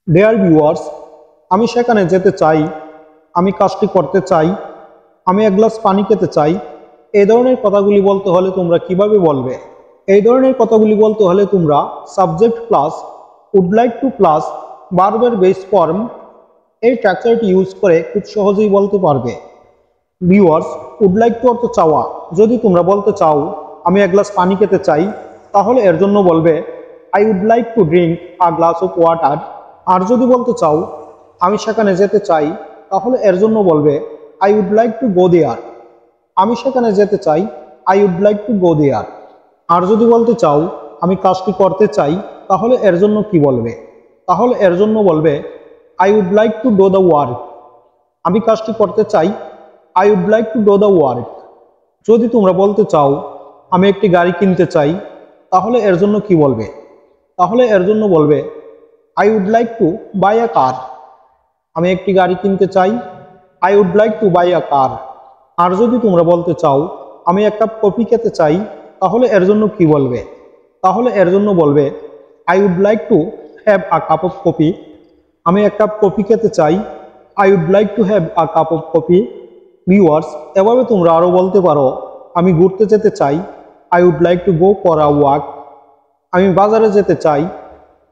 Dear viewers, আমি সেখানে যেতে চাই, আমি কাজটি করতে চাই, আমি এক গ্লাস পানি খেতে চাই। এই ধরনের কথাগুলি বলতে হলে তোমরা কিভাবে বলবে? এই ধরনের কথাগুলি বলতে হলে তোমরা subject plus would like to plus ভার্বের বেস ফর্ম এই স্ট্রাকচারটি ইউজ করে খুব সহজেই বলতে পারবে। ভিউয়ার্স, উড লাইক টু অর্থ চাওয়া। যদি তোমরা বলতে চাও আমি এক গ্লাস পানি খেতে চাই, তাহলে এর জন্য বলবে I would like to drink a glass of water. আর যদি বলতে চাও আমি সেখানে যেতে চাই, তাহলে এর জন্য বলবে I would like to go there. আমি সেখানে যেতে চাই, I would like to go there. আর যদি বলতে চাও আমি কাজটি করতে চাই, তাহলে এর জন্য কি বলবে? তাহলে এর জন্য বলবে I would like to do the work. আমি কাজটি করতে চাই, I would like to do the work. যদি তোমরা বলতে চাও আমি একটি গাড়ি কিনতে চাই, তাহলে এর জন্য কি বলবে? তাহলে এর জন্য বলবে I would like to buy a car. আমি একটি গাড়ি কিনতে চাই, I would like to buy a car. আর যদি তোমরা বলতে চাও আমি এক কাপ কফি খেতে চাই, তাহলে এর জন্য কি বলবে? তাহলে এর জন্য বলবে I would like to have a cup of coffee. আমি এক কাপ কফি খেতে চাই, I would like to have a cup of coffee. Viewers, এভাবে তোমরা আরও বলতে পারো আমি ঘুরতে যেতে চাই, I would like to go for a walk. আমি বাজারে যেতে চাই,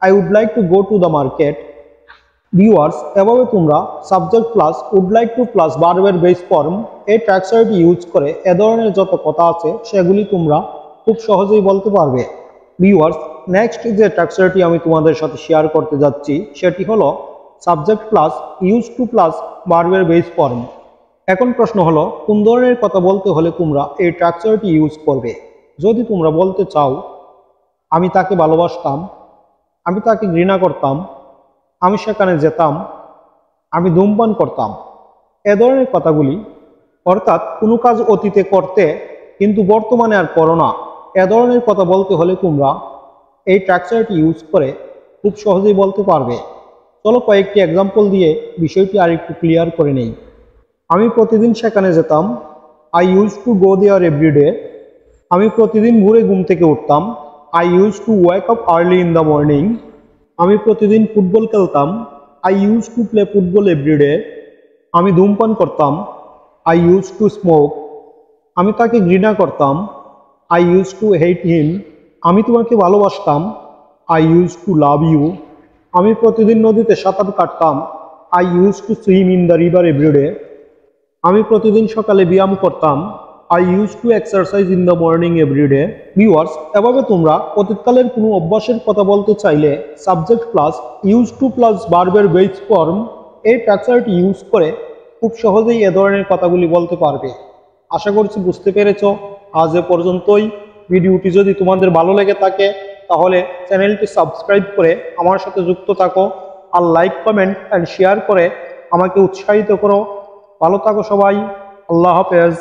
I would like to go to the market. Viewers, এভাবে তোমরা subject plus would like to plus ভার্বের বেস ফর্ম এই স্ট্রাকচারটি ইউজ করে এ ধরনের যত কথা আছে সেগুলি তোমরা খুব সহজেই বলতে পারবে। ভিউয়ার্স, নেক্সট যে স্ট্রাকচারটি আমি তোমাদের সাথে শেয়ার করতে যাচ্ছি সেটি হলো subject plus use to plus ভার্বের বেস ফর্ম। এখন প্রশ্ন হলো কোন ধরনের কথা বলতে হলে তোমরা এই স্ট্রাকচারটি ইউজ করবে? যদি তোমরা বলতে চাও আমি তাকে ভালোবাসতাম, আমি তাকে ঘৃণা করতাম, আমি সেখানে যেতাম, আমি ধূমপান করতাম, এ ধরনের কথাগুলি, অর্থাৎ কোনো কাজ অতীতে করতে কিন্তু বর্তমানে আর করো না, এ ধরনের কথা বলতে হলে তোমরা এই স্ট্রাকচারটি ইউজ করে খুব সহজেই বলতে পারবে। চলো কয়েকটি এক্সাম্পল দিয়ে বিষয়টি আর একটু ক্লিয়ার করে নেই। আমি প্রতিদিন সেখানে যেতাম, I use to go there everyday. আমি প্রতিদিন ভোরে ঘুম থেকে উঠতাম, I use to wake up early in the morning. আমি প্রতিদিন ফুটবল খেলতাম, I use to play football everyday. আমি ধূমপান করতাম, আই ইউজ টু স্মোক। আমি তাকে ঘৃণা করতাম, I use to hate him. আমি তোমাকে ভালোবাসতাম, I use to love you. আমি প্রতিদিন নদীতে সাঁতার কাটতাম, I use to swim in the river everyday. আমি প্রতিদিন সকালে ব্যায়াম করতাম, I use to exercise in the morning everyday. Viewers, এভাবে তোমরা অতীতকালের কোনো অভ্যাসের কথা বলতে চাইলে subject plus use to plus ভার্বের বেস ফর্ম এই স্ট্রাকচারটি ইউজ করে খুব সহজেই এ ধরনের কথাগুলি বলতে পারবে। আশা করছি বুঝতে পেরেছো। আজ এ পর্যন্তই। ভিডিওটি যদি তোমাদের ভালো লেগে থাকে তাহলে চ্যানেলটি সাবস্ক্রাইব করে আমার সাথে যুক্ত থাকো, আর লাইক, কমেন্ট অ্যান্ড শেয়ার করে আমাকে উৎসাহিত করো। ভালো থাকো সবাই। আল্লাহ হাফেজ।